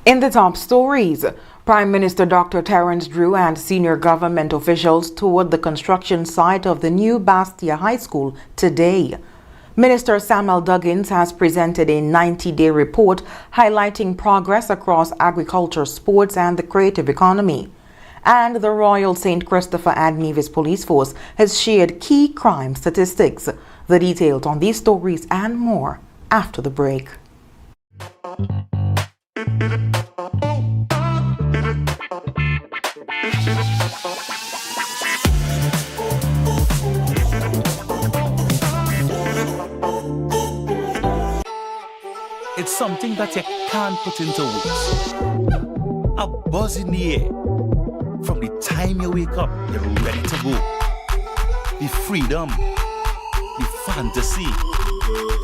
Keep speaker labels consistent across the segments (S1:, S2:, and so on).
S1: In the top stories, Prime Minister Dr. Terence Drew and senior government officials toured the construction site of the new Bastia High School today. Minister Samuel Duggins has presented a 90-day report highlighting progress across agriculture, sports and the creative economy. And the Royal St. Christopher and Nevis Police Force has shared key crime statistics. The details on these stories and more after the break.
S2: It's something that you can't put into words. A buzz in the air. From the time you wake up, you're ready to go. The freedom, the fantasy,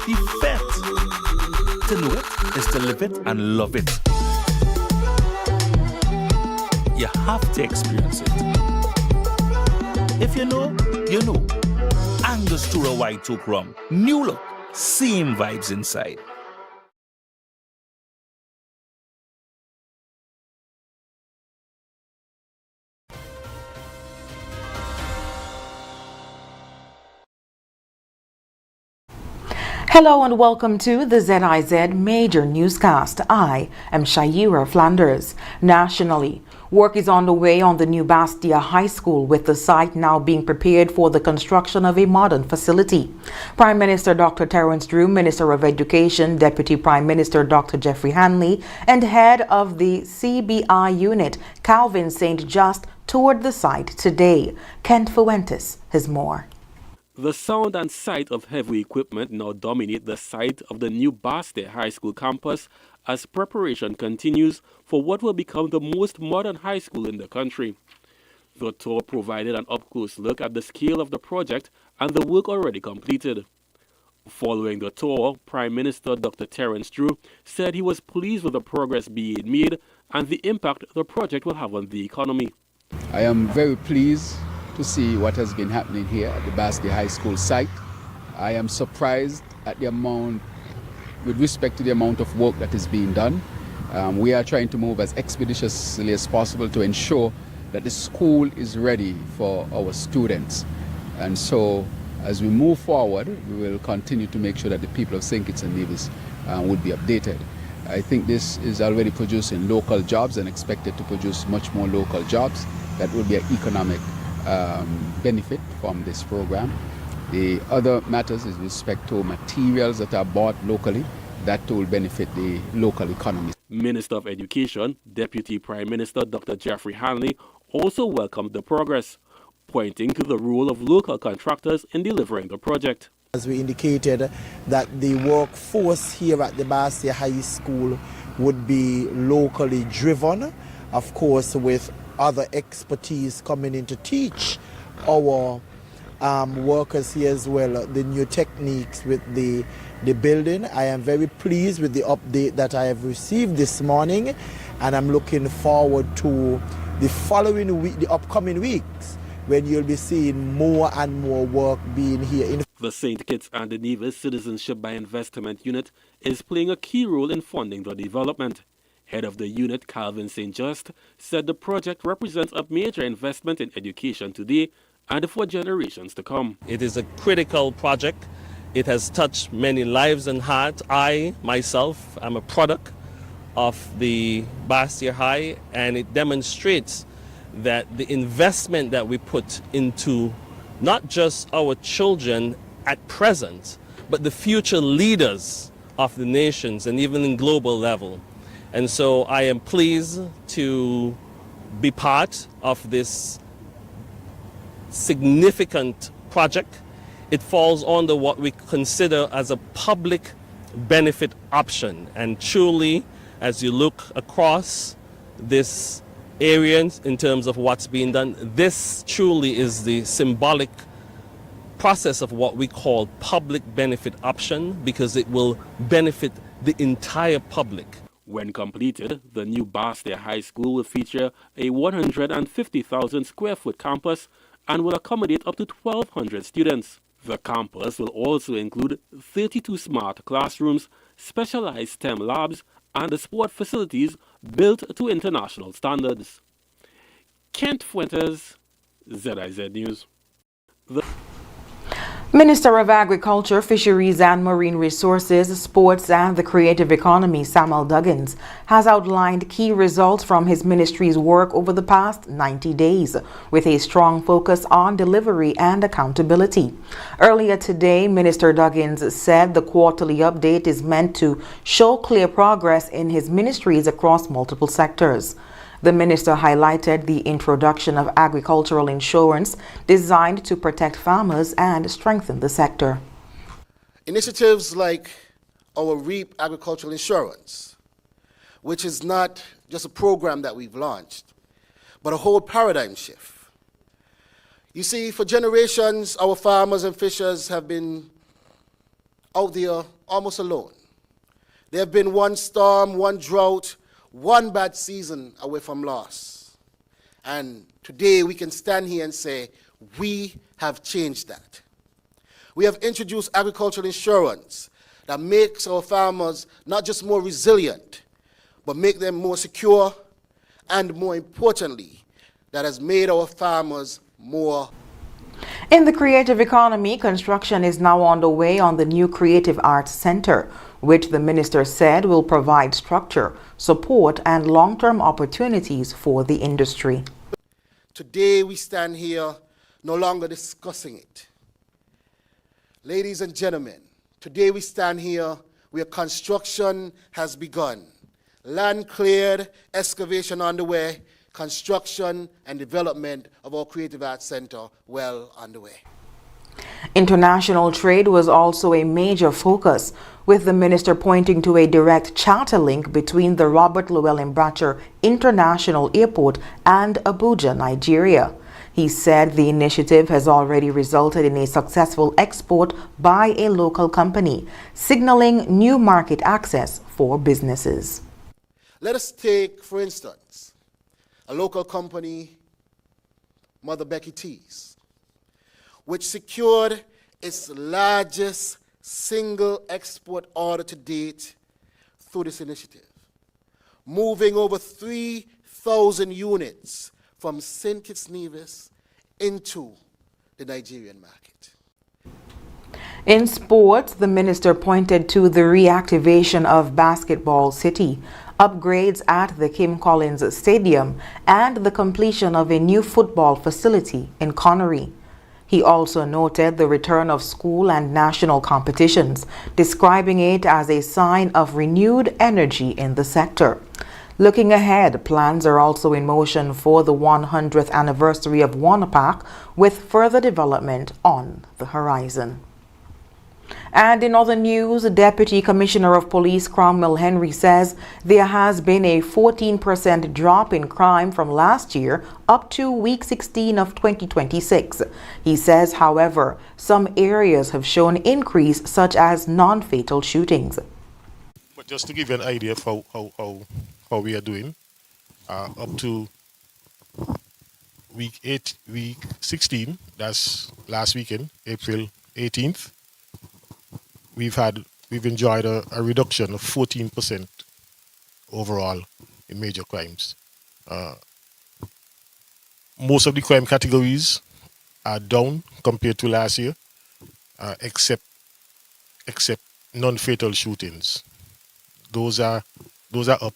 S2: the bet. To know it is to live it and love it. You have to experience it. If you know, you know. Angostura White Oak Rum. New look, same vibes inside.
S1: Hello and welcome to the ZIZ Major Newscast. I am Shaira Flanders. Nationally, work is on the way on the new Bastia High School, with the site now being prepared for the construction of a modern facility. Prime Minister Dr. Terence Drew, Minister of Education, Deputy Prime Minister Dr. Jeffrey Hanley, and Head of the CBI unit, Calvin St. Just, toured the site today. Kent Fuentes has more.
S3: The sound and sight of heavy equipment now dominate the site of the new Bastia High School campus as preparation continues for what will become the most modern high school in the country. The tour provided an up-close look at the scale of the project and the work already completed. Following the tour, Prime Minister Dr. Terence Drew said he was pleased with the progress being made and the impact the project will have on the economy.
S4: I am very pleased to see what has been happening here at the Bastia High School site. I am surprised at the amount, with respect to the amount of work that is being done. We are trying to move as expeditiously as possible to ensure that the school is ready for our students. And so, as we move forward, we will continue to make sure that the people of St. Kitts and Nevis would be updated. I think this is already producing local jobs and expected to produce much more local jobs. That will be an economic benefit from this program. The other matters is with respect to materials that are bought locally, that will benefit the local economy.
S3: Minister of Education, Deputy Prime Minister Dr. Jeffrey Hanley also welcomed the progress, pointing to the role of local contractors in delivering the project.
S5: As we indicated, that the workforce here at the Bastia High School would be locally driven, of course with other expertise coming in to teach our workers here as well the new techniques with the building. I am very pleased with the update that I have received this morning, and I'm looking forward to the following week, the upcoming weeks, when you'll be seeing more and more work being here.
S3: The St. Kitts and Nevis Citizenship by Investment Unit is playing a key role in funding the development. Head of the unit, Calvin St. Just, said the project represents a major investment in education today and for generations to come.
S6: It is a critical project. It has touched many lives and hearts. I, myself, am a product of the Bastia High, and it demonstrates that the investment that we put into not just our children at present, but the future leaders of the nations and even in global level. And so I am pleased to be part of this significant project. It falls under what we consider as a public benefit option. And truly, as you look across this area in terms of what's being done, this truly is the symbolic process of what we call public benefit option, because it will benefit the entire public.
S3: When completed, the new Bastia High School will feature a 150,000 square foot campus and will accommodate up to 1,200 students. The campus will also include 32 smart classrooms, specialized STEM labs, and the sport facilities built to international standards. Kent Fuentes, ZIZ News.
S1: Minister of Agriculture, Fisheries and Marine Resources, Sports and the Creative Economy, Samuel Duggins, has outlined key results from his ministry's work over the past 90 days, with a strong focus on delivery and accountability. Earlier today, Minister Duggins said the quarterly update is meant to show clear progress in his ministries across multiple sectors. The minister highlighted the introduction of agricultural insurance designed to protect farmers and strengthen the sector.
S7: Initiatives like our REAP agricultural insurance, which is not just a program that we've launched, but a whole paradigm shift. You see, for generations, our farmers and fishers have been out there almost alone. There have been one storm, one drought, one bad season away from loss. And today we can stand here and say, we have changed that. We have introduced agricultural insurance that makes our farmers not just more resilient, but make them more secure, and more importantly, that has made our farmers more.
S1: In the creative economy, construction is now underway on the new Creative Arts Center, which the minister said will provide structure, support, and long-term opportunities for the industry.
S7: Today we stand here no longer discussing it. Ladies and gentlemen, today we stand here where construction has begun. Land cleared, excavation underway, construction and development of our Creative Arts Center well underway.
S1: International trade was also a major focus, with the minister pointing to a direct charter link between the Robert Llewellyn Bratcher International Airport and Abuja, Nigeria. He said the initiative has already resulted in a successful export by a local company, signaling new market access for businesses.
S7: Let us take, for instance, a local company, Mother Becky Teas, which secured its largest single export order to date through this initiative, moving over 3,000 units from St. Kitts Nevis into the Nigerian market.
S1: In sports, the minister pointed to the reactivation of Basketball City, upgrades at the Kim Collins Stadium, and the completion of a new football facility in Connery. He also noted the return of school and national competitions, describing it as a sign of renewed energy in the sector. Looking ahead, plans are also in motion for the 100th anniversary of Warnapak, with further development on the horizon. And in other news, Deputy Commissioner of Police Cromwell Henry says there has been a 14% drop in crime from last year up to week 16 of 2026. He says, however, some areas have shown increase, such as non-fatal shootings.
S8: But just to give you an idea of how we are doing, up to week 16, that's last weekend, April 18th, we've enjoyed a reduction of 14% overall in major crimes. Most of the crime categories are down compared to last year, except non-fatal shootings. Those are up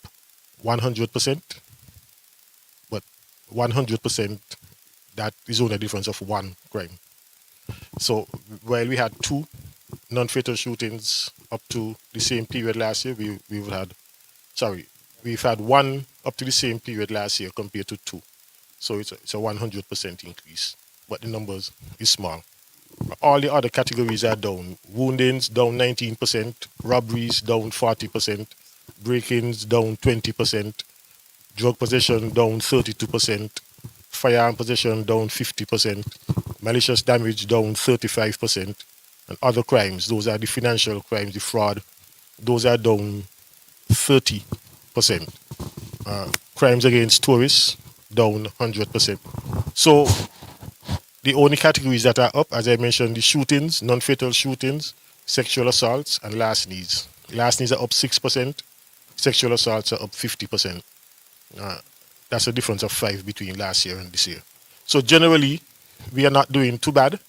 S8: 100%, but 100%, that is only a difference of one crime. So while we had 2 non-fatal shootings up to the same period last year, we've had 1 up to the same period last year compared to 2. So it's a 100% increase, but the numbers is small. All the other categories are down. Woundings down 19%, robberies down 40%, break-ins down 20%, drug possession down 32%, firearm possession down 50%, malicious damage down 35%, and other crimes, those are the financial crimes, the fraud, those are down 30%. Crimes against tourists down 100%. So the only categories that are up, as I mentioned, the shootings, non-fatal shootings, sexual assaults, and larcenies. Larcenies are up 6%, sexual assaults are up 50%. That's a difference of 5 between last year and this year. So generally, we are not doing too bad.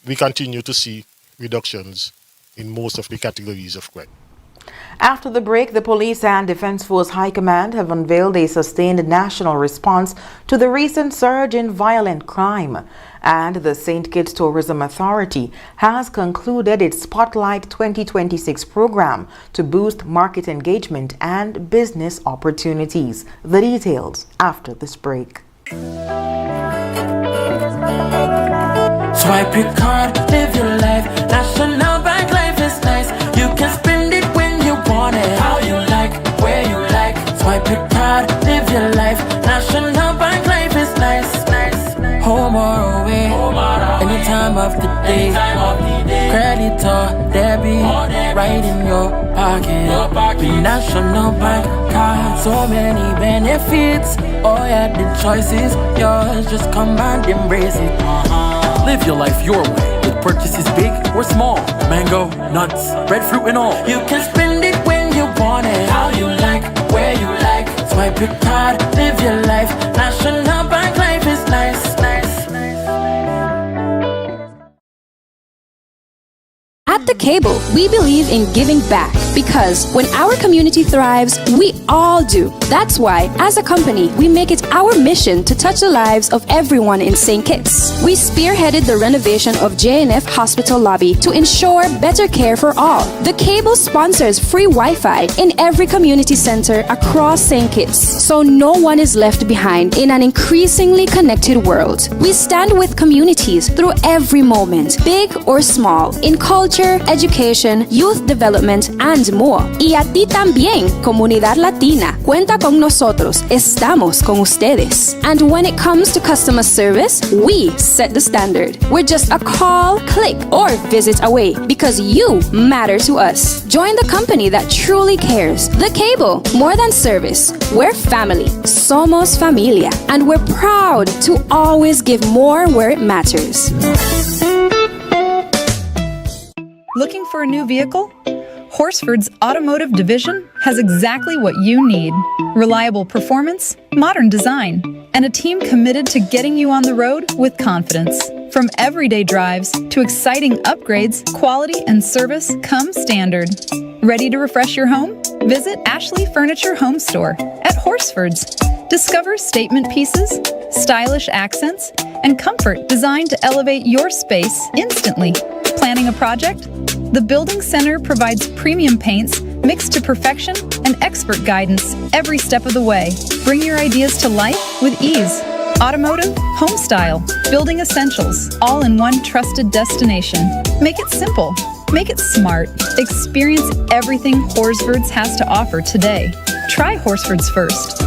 S8: We continue to see reductions in most of the categories of crime.
S1: After the break, the Police and Defense Force High Command have unveiled a sustained national response to the recent surge in violent crime. And the St. Kitts Tourism Authority has concluded its Spotlight 2026 program to boost market engagement and business opportunities. The details after this break.
S9: Swipe your card, live your life. National Bank life is nice. You can spend it when you want it, how you like, where you like. Swipe your card, live your life. National Bank life is nice. Home or away, any time of the day. Credit or debit, right in your pocket. With National Bank card, so many benefits. Oh yeah, the choice is yours. Just come and embrace it.
S10: Live your life your way, with purchases big or small. Mango, nuts, breadfruit and all.
S9: You can spend it when you want it, how you like, where you like. Swipe your card, live your life. National Bank life is nice.
S11: At The Cable, we believe in giving back because when our community thrives, we all do. That's why, as a company, we make it our mission to touch the lives of everyone in St. Kitts. We spearheaded the renovation of JNF Hospital lobby to ensure better care for all. The Cable sponsors free Wi-Fi in every community center across St. Kitts, so no one is left behind in an increasingly connected world. We stand with communities through every moment, big or small, in culture, education, youth development, and more. Y a ti también, comunidad latina. Cuenta con nosotros. Estamos con ustedes. And when it comes to customer service, we set the standard. We're just a call, click, or visit away because you matter to us. Join the company that truly cares. The Cable, more than service. We're family. Somos familia. And we're proud to always give more where it matters.
S12: Looking for a new vehicle? Horsford's Automotive Division has exactly what you need. Reliable performance, modern design, and a team committed to getting you on the road with confidence. From everyday drives to exciting upgrades, quality and service come standard. Ready to refresh your home? Visit Ashley Furniture Home Store at Horsford's. Discover statement pieces, stylish accents, and comfort designed to elevate your space instantly. Planning a project? The Building Center provides premium paints mixed to perfection and expert guidance every step of the way. Bring your ideas to life with ease. Automotive, home style, building essentials, all in one trusted destination. Make it simple. Make it smart. Experience everything Horsford's has to offer today. Try Horsford's first.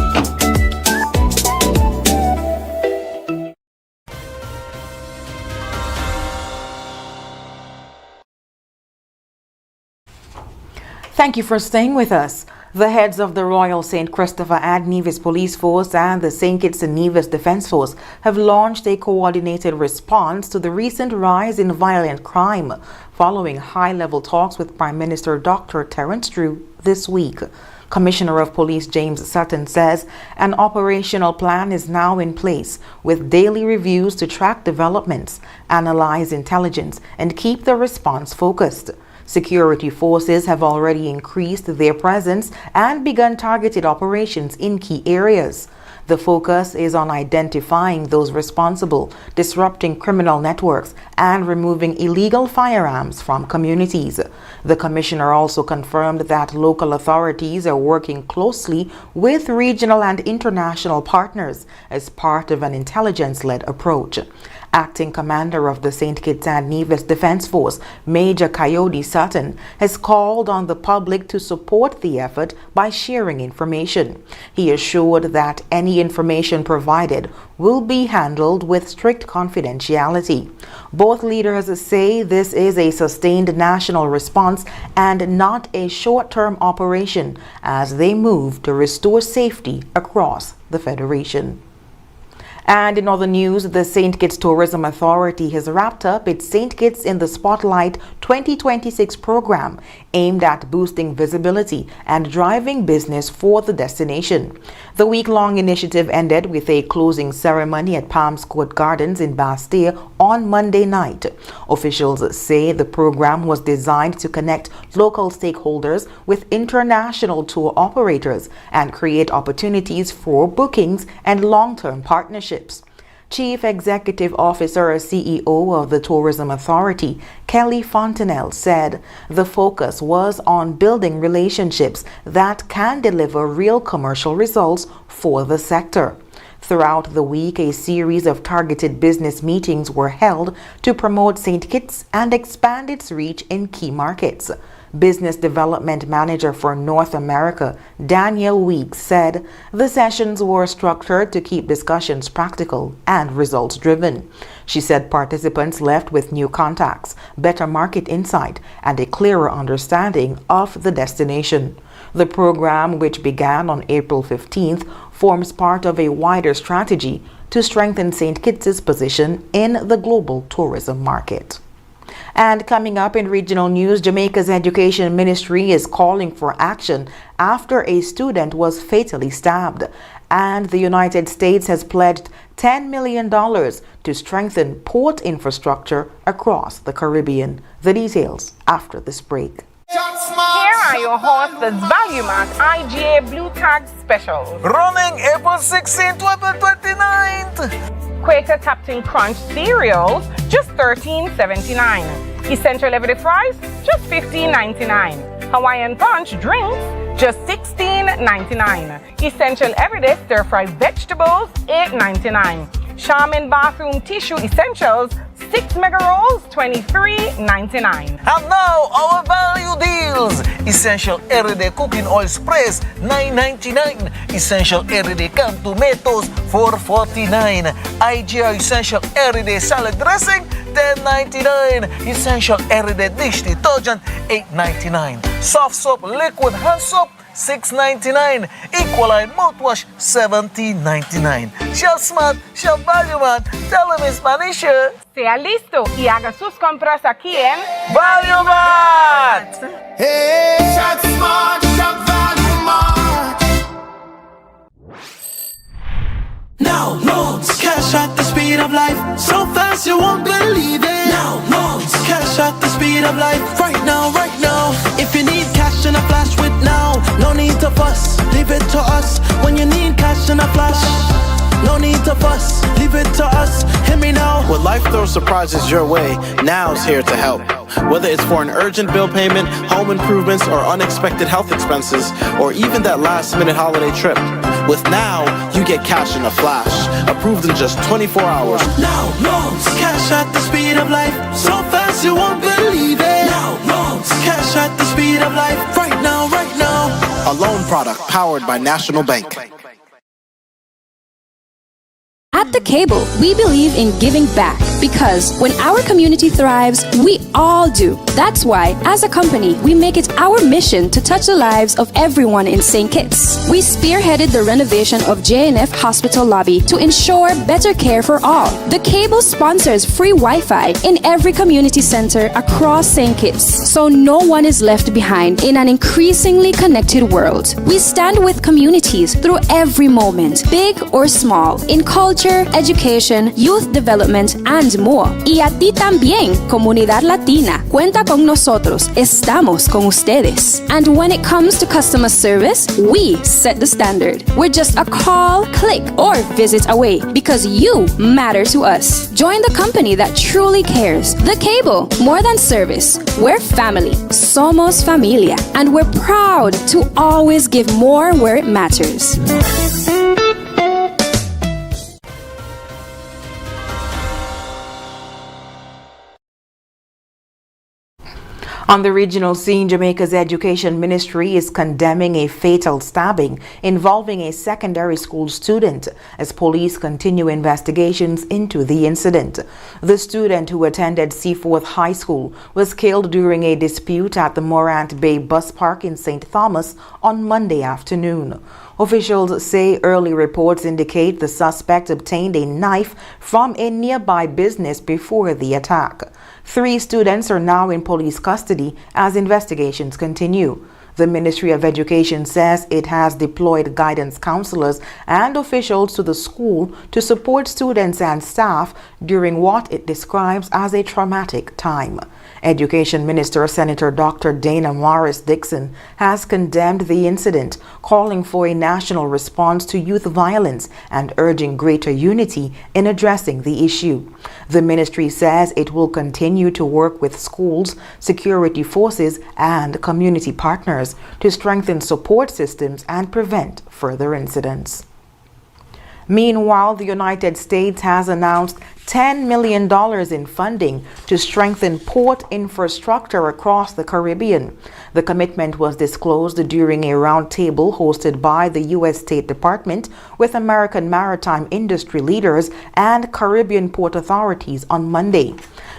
S1: Thank you for staying with us. The heads of the Royal St. Christopher and Nevis Police Force and the St. Kitts and Nevis Defence Force have launched a coordinated response to the recent rise in violent crime, following high-level talks with Prime Minister Dr. Terence Drew this week. Commissioner of Police James Sutton says an operational plan is now in place with daily reviews to track developments, analyze intelligence, and keep the response focused. Security forces have already increased their presence and begun targeted operations in key areas. The focus is on identifying those responsible, disrupting criminal networks, and removing illegal firearms from communities. The commissioner also confirmed that local authorities are working closely with regional and international partners as part of an intelligence-led approach. Acting Commander of the St. Kitts and Nevis Defence Force, Major Coyote Sutton, has called on the public to support the effort by sharing information. He assured that any information provided will be handled with strict confidentiality. Both leaders say this is a sustained national response and not a short-term operation as they move to restore safety across the Federation. And in other news, the St. Kitts Tourism Authority has wrapped up its St. Kitts in the Spotlight 2026 program aimed at boosting visibility and driving business for the destination. The week-long initiative ended with a closing ceremony at Palms Court Gardens in Bastia on Monday night. Officials say the program was designed to connect local stakeholders with international tour operators and create opportunities for bookings and long-term partnerships. Chief Executive Officer or CEO of the Tourism Authority, Kelly Fontenelle, said the focus was on building relationships that can deliver real commercial results for the sector. Throughout the week, a series of targeted business meetings were held to promote St. Kitts and expand its reach in key markets. Business Development Manager for North America, Danielle Weeks, said the sessions were structured to keep discussions practical and results-driven. She said participants left with new contacts, better market insight, and a clearer understanding of the destination. The program, which began on April 15th, forms part of a wider strategy to strengthen St. Kitts' position in the global tourism market. And coming up in regional news, Jamaica's Education Ministry is calling for action after a student was fatally stabbed. And the United States has pledged $10 million to strengthen port infrastructure across the Caribbean. The details after this break.
S13: Here are your hosts, the ValueMart IGA Blue Tag Specials.
S14: Running April 16, 2029.
S13: Quaker Captain Crunch cereals, just $13.79. Essential Everyday Fries, just $15.99. Hawaiian Punch drinks, just $16.99. Essential Everyday Stir Fry Vegetables, $8.99. Charmin Bathroom Tissue Essentials, 6 mega rolls, $23.99.
S14: And now our value deals. Essential Everyday Cooking Oil Sprays, $9.99. Essential Everyday Canned Tomatoes, $4.49. IGR Essential Everyday Salad Dressing, $10.99. Essential Everyday Dish Detergent, $8.99. Soft Soap Liquid Hand Soap, $6.99. Equaline Mouthwash, $17.99. Shell Smart, Shell Value Man. Tell them in Spanish.
S13: Sea listo y haga sus compras aquí en
S14: Value Mart.
S9: Hey, Shop Smart, Shop Value Mart. Now loans, cash at the speed of life, so fast you won't believe it. Now loans, cash at the speed of life, right now, right now. If you need cash in a flash with now, no need to fuss, leave it to us. When you need cash in a flash, no need to fuss, leave it to us. Hear me now.
S15: When life throws surprises your way, Now's here to help. Whether it's for an urgent bill payment, home improvements, or unexpected health expenses, or even that last-minute holiday trip, with Now, you get cash in a flash, approved in just 24 hours.
S9: Now loans, cash at the speed of life, so fast you won't believe it. Now loans, cash at the speed of life, right now, right now.
S15: A loan product powered by National Bank.
S11: At The Cable, we believe in giving back because when our community thrives, we all do. That's why, as a company, we make it our mission to touch the lives of everyone in St. Kitts. We spearheaded the renovation of JNF Hospital lobby to ensure better care for all. The Cable sponsors free Wi-Fi in every community center across St. Kitts, so no one is left behind in an increasingly connected world. We stand with communities through every moment, big or small, in culture, education, youth development, and more. Y a ti también, comunidad latina. Cuenta con nosotros. Estamos con ustedes. And when it comes to customer service, we set the standard. We're just a call, click, or visit away because you matter to us. Join the company that truly cares. The Cable, more than service. We're family. Somos familia. And we're proud to always give more where it matters.
S1: On the regional scene, Jamaica's Education Ministry is condemning a fatal stabbing involving a secondary school student as police continue investigations into the incident. The student, who attended Seaforth High School, was killed during a dispute at the Morant Bay Bus Park in St. Thomas on Monday afternoon. Officials say early reports indicate the suspect obtained a knife from a nearby business before the attack. 3 students are now in police custody as investigations continue. The Ministry of Education says it has deployed guidance counselors and officials to the school to support students and staff during what it describes as a traumatic time. Education Minister Senator Dr. Dana Morris Dixon has condemned the incident, calling for a national response to youth violence and urging greater unity in addressing the issue. The ministry says it will continue to work with schools, security forces, and community partners to strengthen support systems and prevent further incidents. Meanwhile, the United States has announced $10 million in funding to strengthen port infrastructure across the Caribbean. The commitment was disclosed during a roundtable hosted by the U.S. State Department with American maritime industry leaders and Caribbean port authorities on Monday.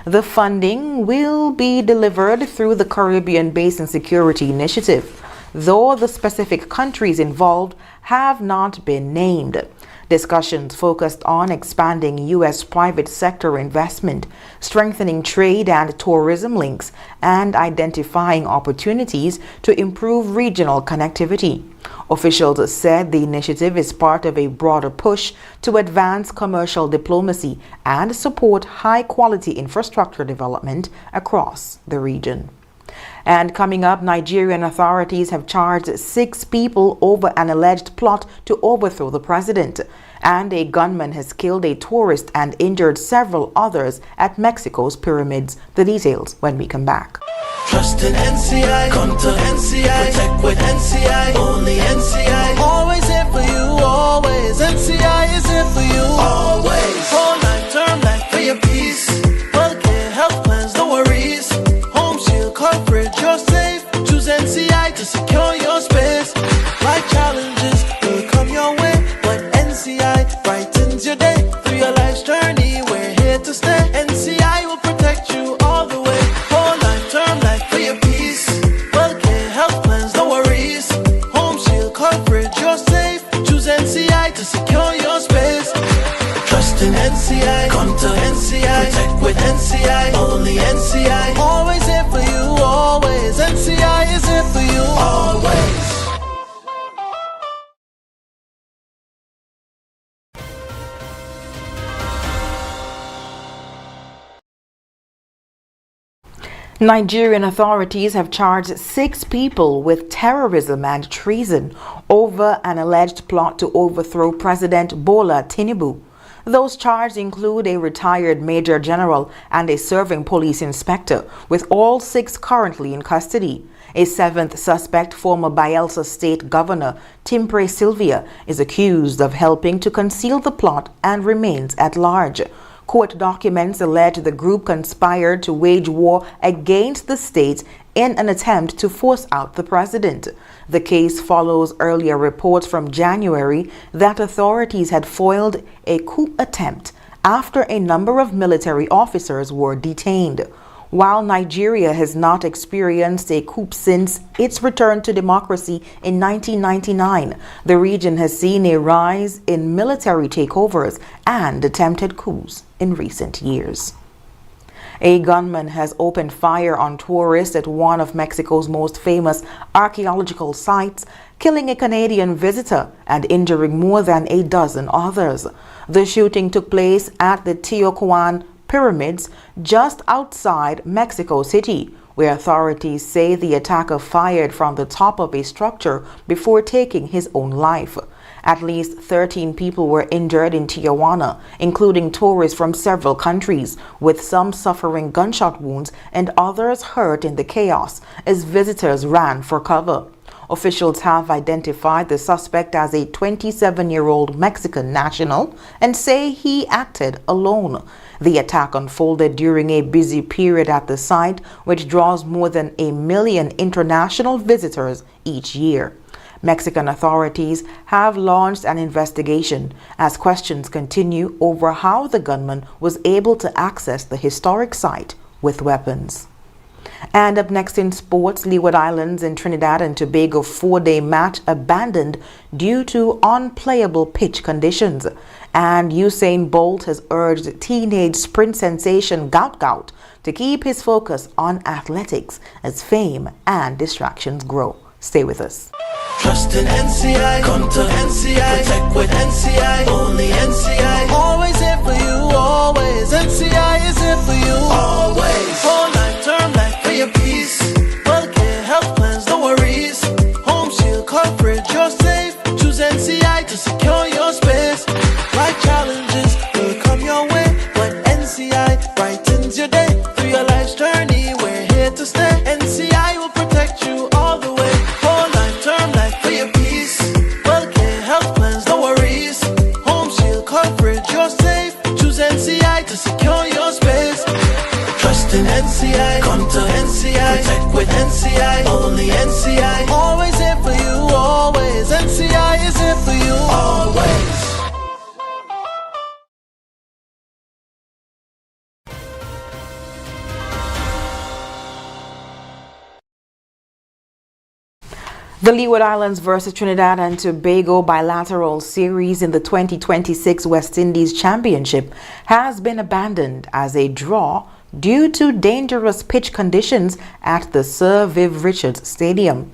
S1: The funding will be delivered through the Caribbean Basin Security Initiative, though the specific countries involved have not been named. Discussions focused on expanding U.S. private sector investment, strengthening trade and tourism links, and identifying opportunities to improve regional connectivity. Officials said the initiative is part of a broader push to advance commercial diplomacy and support high-quality infrastructure development across the region. And coming up, Nigerian authorities have charged 6 people over an alleged plot to overthrow the president. And a gunman has killed a tourist and injured several others at Mexico's pyramids. The details when we come back.
S9: Trust in NCI, come to NCI, protect with NCI, only NCI. Always here for you, always. NCI is here for you, always. Whole life, term life for your peace. Healthcare, health plans, no worries. Home shield coverage, you're safe. Choose NCI to secure your space. Life challenges will come your way, but NCI brightens your day. Through your life's journey, we're here to stay. NCI will protect you all the way. Whole life, term life for your peace. Healthcare, health plans, no worries. Home shield coverage, you're safe. Choose NCI to secure your space. Trust in NCI, come to NCI, protect with NCI, only NCI. Always here for you, always. NCI is here for you, always.
S1: Nigerian authorities have charged 6 people with terrorism and treason over an alleged plot to overthrow President Bola Tinubu. Those charged include a retired major general and a serving police inspector, with all 6 currently in custody. A 7th suspect, former Bayelsa State Governor Timpre Sylvia, is accused of helping to conceal the plot and remains at large. Court documents allege the group conspired to wage war against the state in an attempt to force out the president. The case follows earlier reports from January that authorities had foiled a coup attempt after a number of military officers were detained. While Nigeria has not experienced a coup since its return to democracy in 1999, the region has seen a rise in military takeovers and attempted coups in recent years. A gunman has opened fire on tourists at one of Mexico's most famous archaeological sites, killing a Canadian visitor and injuring more than a dozen others. The shooting took place at the Teotihuacan pyramids just outside Mexico City, where authorities say the attacker fired from the top of a structure before taking his own life. At least 13 people were injured in Tijuana, including tourists from several countries, with some suffering gunshot wounds and others hurt in the chaos as visitors ran for cover. Officials have identified the suspect as a 27-year-old Mexican national and say he acted alone. The attack unfolded during a busy period at the site, which draws more than 1 million international visitors each year. Mexican authorities have launched an investigation as questions continue over how the gunman was able to access the historic site with weapons. And up next in sports, Leeward Islands in Trinidad and Tobago 4-day match abandoned due to unplayable pitch conditions. And Usain Bolt has urged teenage sprint sensation Gout to keep his focus on athletics as fame and distractions grow. Stay with us.
S9: Trust in NCI, come to NCI, protect with NCI, only NCI. Always here for you, always. NCI is here for you, always. Whole life, term life for your peace. Healthcare, health plans, no worries. Home shield coverage, you're safe. Choose NCI to secure your space. Life challenges will come your way, but NCI brightens your day. Through your life's journey, we're here to stay. NCI will protect you all the way. Whole life, term life for your peace. Healthcare, health plans, no worries. Home shield coverage, you're safe. Choose NCI to secure your space. Trust in NCI, come to NCI, protect with NCI, only NCI. Always here for you, always. NCI is here for you, always.
S1: The Leeward Islands versus Trinidad and Tobago bilateral series in the 2026 West Indies Championship has been abandoned as a draw due to dangerous pitch conditions at the Sir Viv Richards Stadium.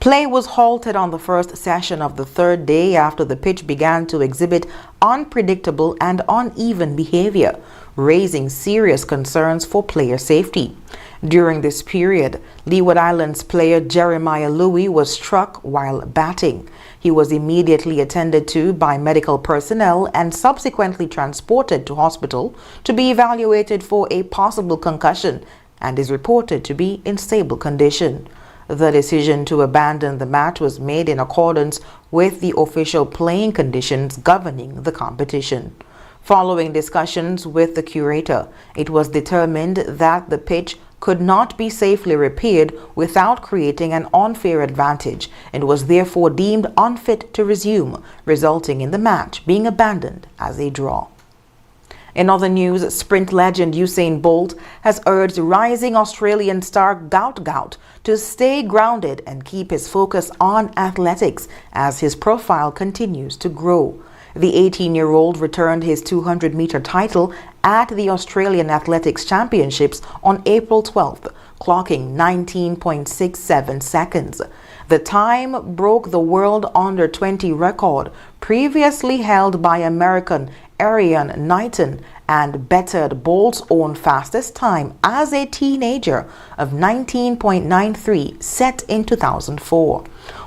S1: Play was halted on the first session of the third day after the pitch began to exhibit unpredictable and uneven behavior, raising serious concerns for player safety. During this period, Leeward Islands player Jeremiah Louis was struck while batting. He was immediately attended to by medical personnel and subsequently transported to hospital to be evaluated for a possible concussion and is reported to be in stable condition. The decision to abandon the match was made in accordance with the official playing conditions governing the competition. Following discussions with the curator, it was determined that the pitch could not be safely repaired without creating an unfair advantage and was therefore deemed unfit to resume, resulting in the match being abandoned as a draw. In other news, sprint legend Usain Bolt has urged rising Australian star Gout to stay grounded and keep his focus on athletics as his profile continues to grow. The 18-year-old returned his 200-meter title at the Australian Athletics Championships on April 12th, clocking 19.67 seconds. The time broke the world under-20 record previously held by American Arian Knighton and bettered Bolt's own fastest time as a teenager of 19.93 set in 2004.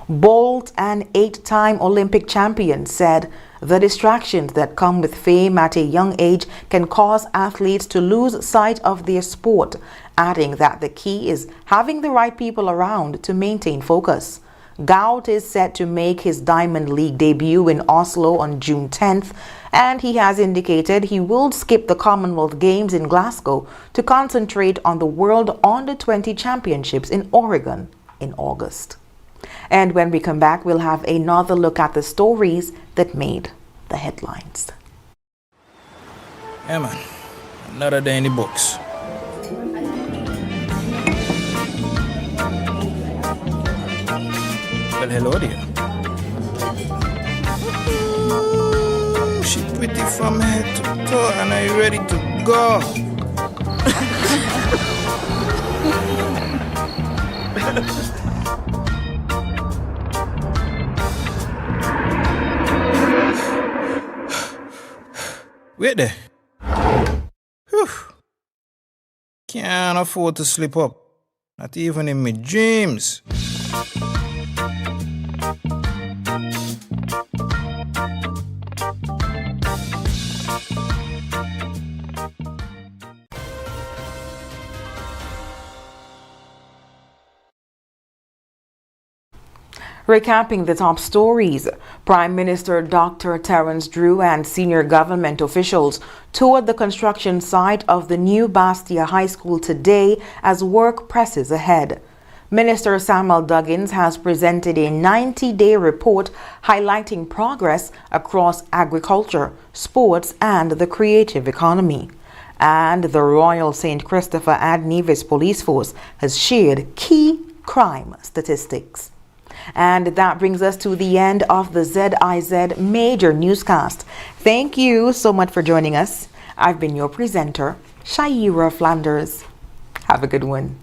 S1: Bolt, an 8-time Olympic champion, said, "The distractions that come with fame at a young age can cause athletes to lose sight of their sport," adding that the key is having the right people around to maintain focus. Gout is set to make his Diamond League debut in Oslo on June 10th, and he has indicated he will skip the Commonwealth Games in Glasgow to concentrate on the World Under-20 Championships in Oregon in August. And when we come back, we'll have another look at the stories that made the headlines.
S16: Yeah, man. Another day in the books. Well, hello there. Ooh, she pretty from head to toe, and are you ready to go? Wait there. Whew. Can't afford to slip up. Not even in my dreams.
S1: Recapping the top stories, Prime Minister Dr. Terence Drew and senior government officials toured the construction site of the new Bastia High School today as work presses ahead. Minister Samuel Duggins has presented a 90-day report highlighting progress across agriculture, sports, and the creative economy. And the Royal St. Christopher and Nevis Police Force has shared key crime statistics. And that brings us to the end of the ZIZ Major Newscast. Thank you so much for joining us. I've been your presenter, Shaira Flanders. Have a good one.